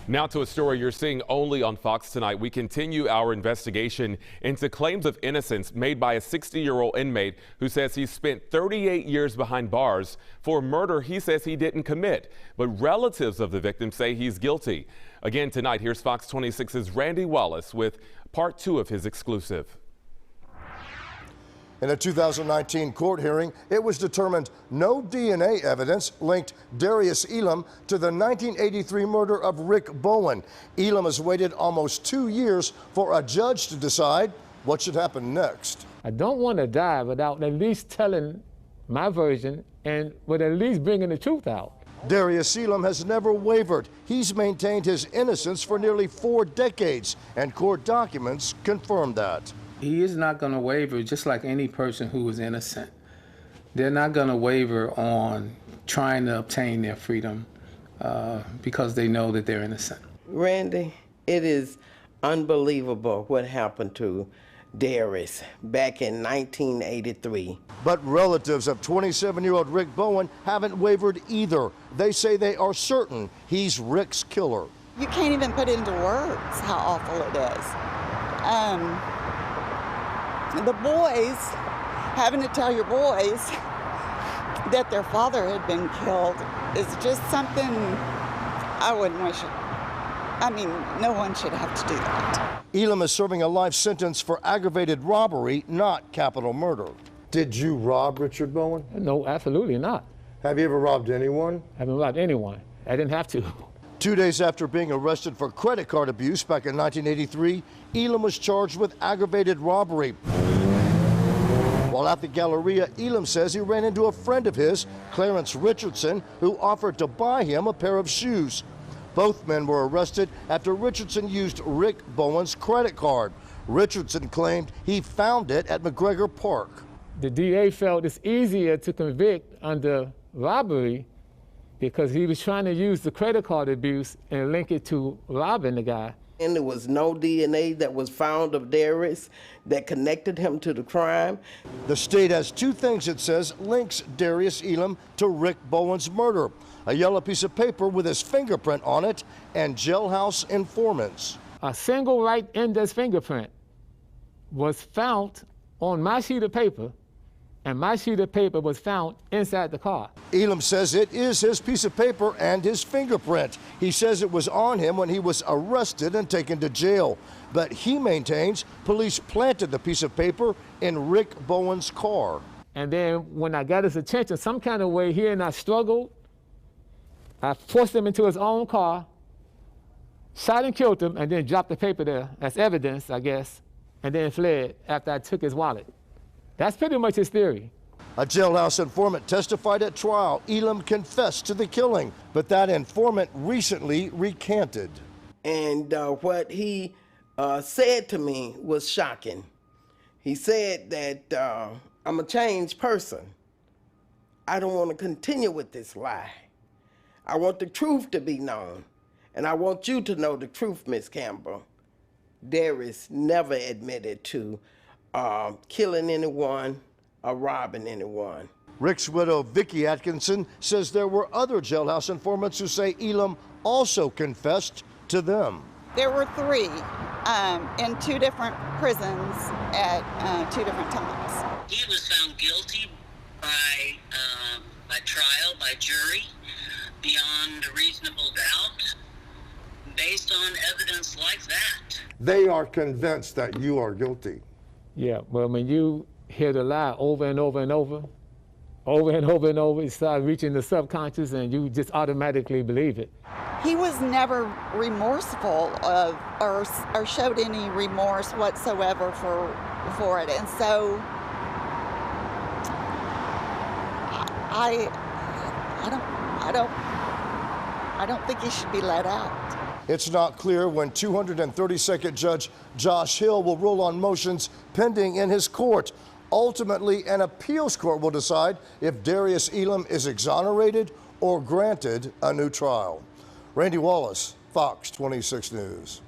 Now to a story you're seeing only on Fox tonight. We continue our investigation into claims of innocence made by a 60-year-old inmate who says he spent 38 years behind bars for a murder he says he didn't commit. But relatives of the victim say he's guilty. Again tonight, here's Fox 26's Randy Wallace with part 2 of his exclusive. In a 2019 court hearing, it was determined no DNA evidence linked Darius Elam to the 1983 murder of Rick Bowen. Elam has waited almost 2 years for a judge to decide what should happen next. I don't want to die without at least telling my version and with at least bringing the truth out. Darius Elam has never wavered. He's maintained his innocence for nearly 4 decades, and court documents confirm that. He is not going to waver, just like any person who is innocent. They're not going to waver on trying to obtain their freedom because they know that they're innocent. Randy, it is unbelievable what happened to Darius back in 1983. But relatives of 27-year-old Rick Bowen haven't wavered either. They say they are certain he's Rick's killer. You can't even put into words how awful it is. The boys, having to tell your boys that their father had been killed is just something I wouldn't wish it. I mean, no one should have to do that. Elam is serving a life sentence for aggravated robbery, not capital murder. Did you rob Richard Bowen? No, absolutely not. Have you ever robbed anyone? I haven't robbed anyone. I didn't have to. 2 days after being arrested for credit card abuse back in 1983, Elam was charged with aggravated robbery. While at the Galleria, Elam says he ran into a friend of his, Clarence Richardson, who offered to buy him a pair of shoes. Both men were arrested after Richardson used Rick Bowen's credit card. Richardson claimed he found it at McGregor Park. The DA felt it's easier to convict under robbery because he was trying to use the credit card abuse and link it to robbing the guy. And there was no DNA that was found of Darius that connected him to the crime. The state has 2 things it says links Darius Elam to Rick Bowen's murder: a yellow piece of paper with his fingerprint on it and jailhouse informants. A single right index fingerprint was found on my sheet of paper, and my sheet of paper was found inside the car. Elam says it is his piece of paper and his fingerprint. He says it was on him when he was arrested and taken to jail. But he maintains police planted the piece of paper in Rick Bowen's car. And then when I got his attention, some kind of way, he and I struggled. I forced him into his own car, shot and killed him, and then dropped the paper there as evidence, I guess, and then fled after I took his wallet. That's pretty much his theory. A jailhouse informant testified at trial. Elam confessed to the killing, but that informant recently recanted. And what he said to me was shocking. He said that I'm a changed person. I don't want to continue with this lie. I want the truth to be known. And I want you to know the truth, Miss Campbell. Darius never admitted to killing anyone or robbing anyone. Rick's widow, Vicki Atkinson, says there were other jailhouse informants who say Elam also confessed to them. There were 3 in 2 different prisons at 2 different times. He was found guilty by trial, by jury, beyond a reasonable doubt, based on evidence like that. They are convinced that you are guilty. Yeah, well, when you hear the lie over and over and over, it starts reaching the subconscious and you just automatically believe it. He was never remorseful of or showed any remorse whatsoever for it, and so I don't think he should be let out. It's not clear when 232nd Judge Josh Hill will rule on motions pending in his court. Ultimately, an appeals court will decide if Darius Elam is exonerated or granted a new trial. Randy Wallace, Fox 26 News.